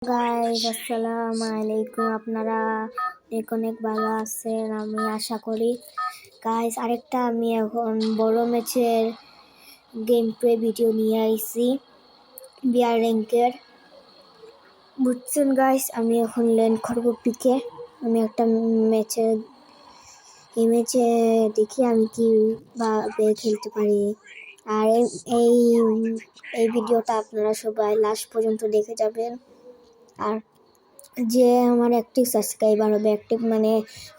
Guys আসসালামু আলাইকুম। আপনারা অনেক ভালো আছেন আমি আশা করি। গাইস আরেকটা আমি এখন বড় ম্যাচের গেম প্লে ভিডিও নিয়ে আইছি বিআর র্যাঙ্কের। বুঝছেন গাইস, আমি এখন ল্যান্ড করব পিকে। আমি একটা ম্যাচে দেখি আমি কিভাবে খেলতে পারি। আর এই ভিডিওটা আপনারা সবাই লাস্ট পর্যন্ত দেখে যাবেন। আর যে আমার অ্যাক্টিভ সাবস্ক্রাইবার হবে, অ্যাক্টিভ মানে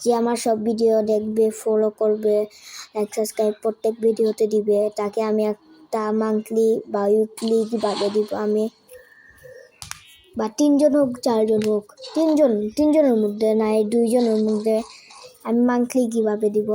যে আমার সব ভিডিও দেখবে, ফলো করবে, লাইক সাবস্ক্রাইব প্রত্যেক ভিডিওতে দিবে, তাকে আমি একটা মান্থলি বা উইকলি কীভাবে দিব আমি, বা 3জন হোক 4জন হোক, তিনজনের মধ্যে না 2জনের মধ্যে আমি মান্থলি কীভাবে দিব।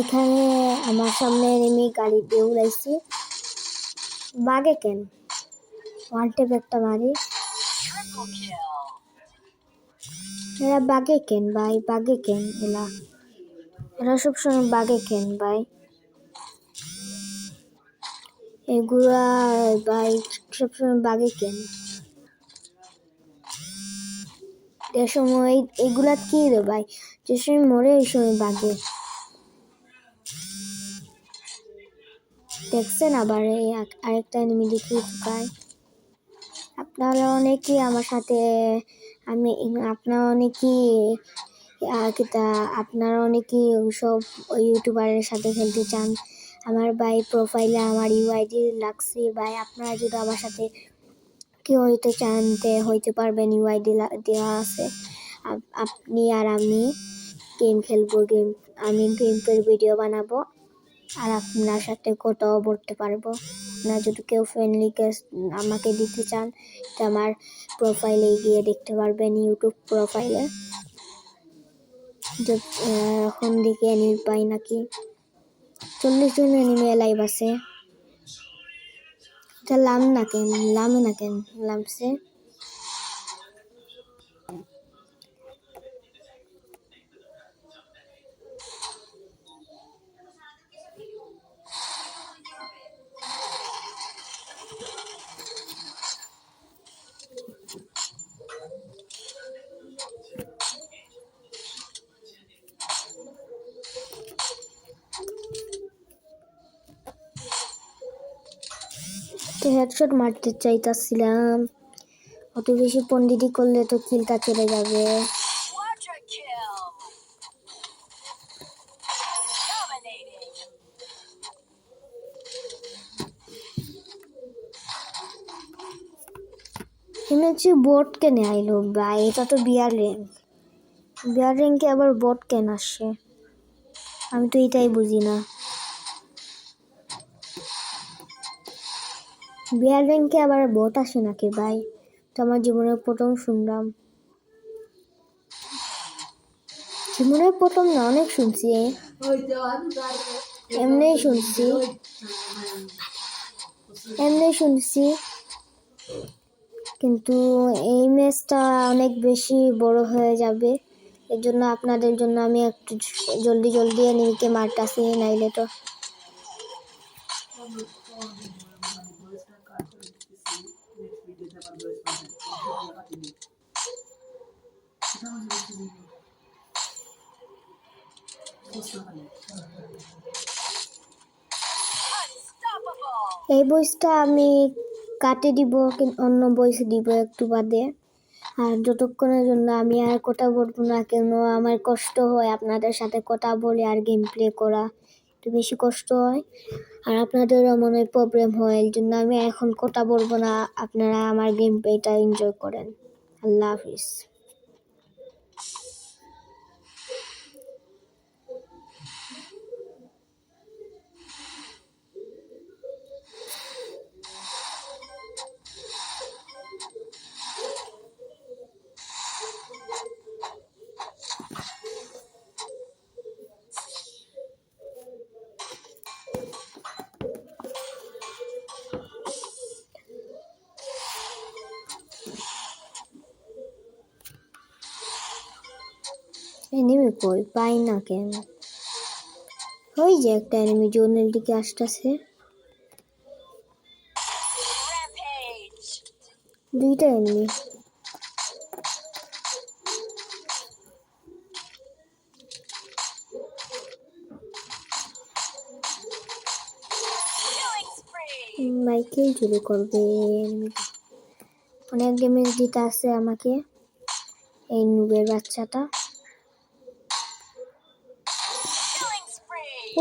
এখানে আমার সামনে এনিমি গাড়িতে উড়াইছি। বাগে কেন ওয়ান টেপ একটা মারি, এরা বাগে কেন ভাই, বাগে কেন এরা সবসময় বাগে কেন ভাই, এগুলা ভাই সবসময় বাগে কেন? যে সময় এগুলা কি রে ভাই, যে সময় মরে ওই সময় বাগে। দেখছেন আবার এই আরেকটা এনিমি দেখি ভাই। আপনারা অনেকেই আমার সাথে আপনারা অনেকেই সব ইউটিউবারের সাথে খেলতে চান। আমার ভাই প্রোফাইলে আমার ইউআইডি লাগছে ভাই, আপনারা যদি আমার সাথে কেউ হইতে চান হইতে পারবেন, ইউআইডি দেওয়া আছে। আপনি আর আমি গেম খেলবো, আমি গেম প্লের ভিডিও বানাবো আর আপনার সাথে কথাও বলতে পারবো। আপনারা যদি কেউ ফ্রেন্ড রিকোয়েস্ট আমাকে দিতে চান তো আমার প্রোফাইলে গিয়ে দেখতে পারবেন, ইউটিউব প্রোফাইলে। এখন দেখি এনিমি পাই নাকি, 40 জন এনিমি লাইভ আছে। এটা লামে না কেন লামছে। হেডশট মারতে চাইতাছিলাম, অত বেশি পন্ডিতি করলে তো কিলটা চলে যাবে। শুনেছি বোট কেনে আইলো ভাই, এটা তো বিআর র্যাঙ্কে আবার বোট কেন আসে, আমি তো এটাই বুঝি না। বিআর র্যাঙ্কে আবার বোট আসে নাকি ভাই, তো আমার জীবনের প্রথম শুনলাম। জীবনের প্রথম না, অনেক শুনছি, এমনি শুনছি, কিন্তু এই ম্যাচটা অনেক বেশি বড় হয়ে যাবে, এর জন্য আপনাদের জন্য আমি একটু জলদি এনিমিকে মারতাছি, নাইলে তো এই ভয়েসটা আমি কাটে দিব, অন্য ভয়েস দিব একটু বাদে। আর যতক্ষণের জন্য আমি আর কথা বলবো না কেন, আমার কষ্ট হয় আপনাদের সাথে কথা বলে আর গেম প্লে করা একটু বেশি কষ্ট হয়, আর আপনাদেরও মনে প্রবলেম হয়। এই জন্য আমি এখন কথা বলবো না, আপনারা আমার গেম প্লেটা এনজয় করেন। আল্লাহ হাফিজ। এনিমি কই পাই না কেন? ওই যে একটা এনিমি জোনের দিকে আসতেছে, দুইটা এনিমি। বাইকেই চুরি করবে এনিমিটা। অনেক ড্যামেজ দিতে আছে আমাকে এই নুবের বাচ্চাটা।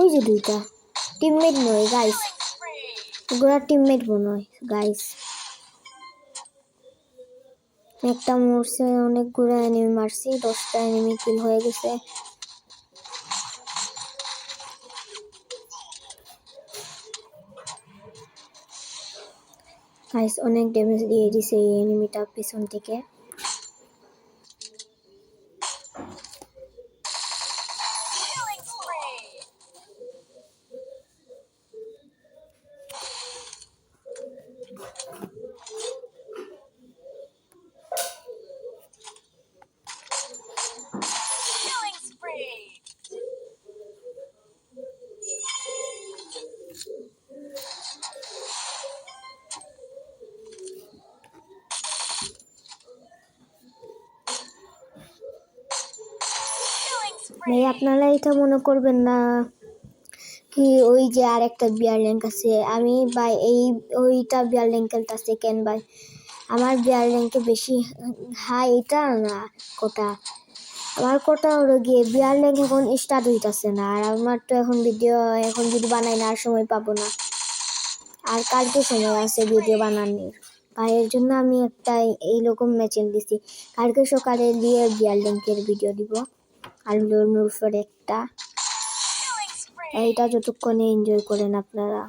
ওই যে দুইটা টিমমেট নয় গাইস, ওগুলা টিমমেট নয় গাইস। একটা মরছে, অনেকগুলো এনিমি মারছি, 10টা এনিমি কিল হয়ে গেছে। গাইস অনেক ড্যামেজ দিয়ে দিছে এই এনিমিটা পিছন থেকে। ভাই আপনারা এটা মনে করবেন না কি ওই যে আর একটা বিয়ার র্যাঙ্ক আছে, আমি ভাই ওইটা বিয়ার র্যাঙ্ক খেলতেছে কেন ভাই? আমার বিয়ার র্যাঙ্কে বেশি হাই এটা না কথা, আমার কথা হলো গিয়ে বিয়ার র্যাঙ্ক এখন স্টার্ট হইতাছে না, আর আমার তো এখন ভিডিও এখন যদি বানাই না আর সময় পাবো না, আর কালকে সময় আছে ভিডিও বানানোর। আর এর জন্য আমি একটা এইরকম ম্যাচেন দিছি, কালকে সকালে দিয়ে বিয়ার র্যাঙ্কের ভিডিও দিব। আর নুরফের একটা, এইটা যতক্ষণে এনজয় করেন আপনারা।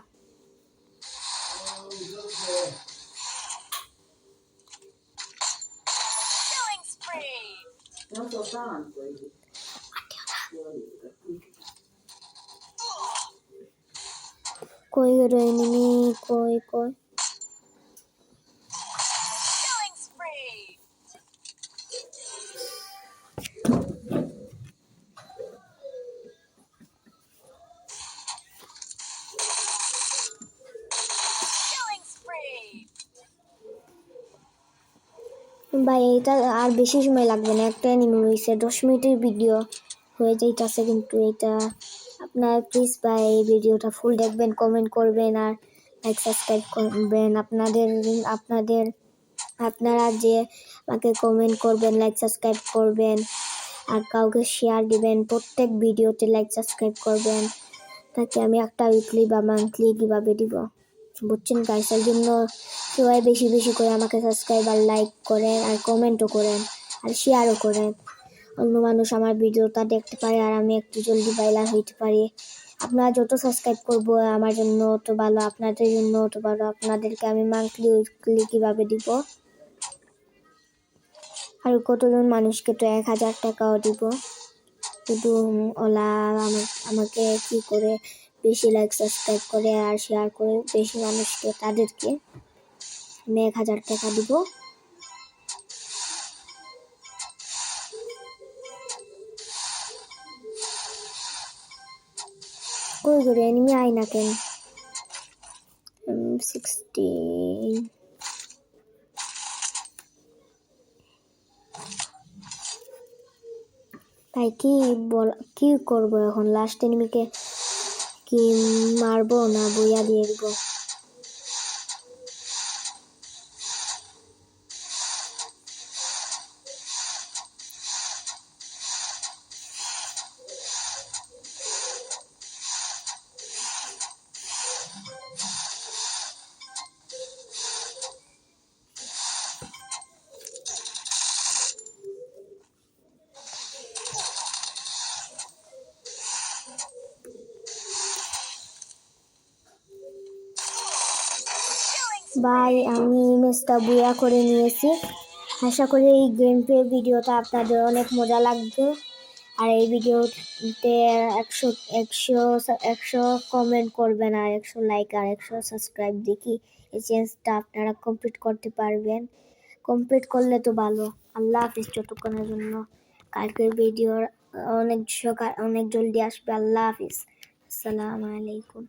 কই গেল এনিমি, কই কই? ভাই এটা আর বেশি সময় লাগবে না, একটা এনিমি হয়েছে, 10 মিনিটের ভিডিও হয়ে যাইতেছে। কিন্তু এটা আপনার প্লিজ ভাই এই ভিডিওটা ফুল দেখবেন, কমেন্ট করবেন আর লাইক সাবস্ক্রাইব করবেন। আপনারা যে আমাকে কমেন্ট করবেন, লাইক সাবস্ক্রাইব করবেন আর কাউকে শেয়ার দিবেন, প্রত্যেক ভিডিওতে লাইক সাবস্ক্রাইব করবেন, তাকে আমি একটা উইকলি বা মান্থলি কিভাবে দিব বুঝছেন গাইস। এর জন্য সবাই বেশি বেশি করে আমাকে সাবস্ক্রাইব আর লাইক করেন আর কমেন্টও করেন আর শেয়ারও করেন, অন্য মানুষ আমার ভিডিওটা দেখতে পারে আর আমি একটু জলদি ভাইরাল হইতে পারি। আপনারা যত সাবস্ক্রাইব করবো আমার জন্য অত ভালো, আপনাদের জন্য অত ভালো। আপনাদেরকে আমি মান্থলি উইকলি কিভাবে দিব, আর কতজন মানুষকে তো 1000 টাকাও দিব। শুধু ওলা আমাকে কি করে বেশি লাইক সাবস্ক্রাইব করে আর শেয়ার করে বেশি মানুষকে, তাদেরকে আমি 1000 টাকা দিব। কই করে এনিমি আয় না কেন? 16 ভাই কি করবো এখন? লাস্ট এনিমিকে কি মারবো না বইয়া দিয়ে দিব? ভাই আমি ম্যাচটা বুয়া করে নিয়েছি। আশা করি এই গেম প্লে ভিডিওটা আপনাদের অনেক মজা লাগবে। আর এই ভিডিওতে 100 কমেন্ট করবেন, আর 100 লাইক আর 100 সাবস্ক্রাইব দেখি এই চ্যালেঞ্জটা আপনারা কমপ্লিট করতে পারবেন। কমপ্লিট করলে তো ভালো। আল্লাহ হাফিজ যতক্ষণের জন্য। কালকের ভিডিও অনেক জলদি আসবে। আল্লাহ হাফিজ। আসসালামু আলাইকুম।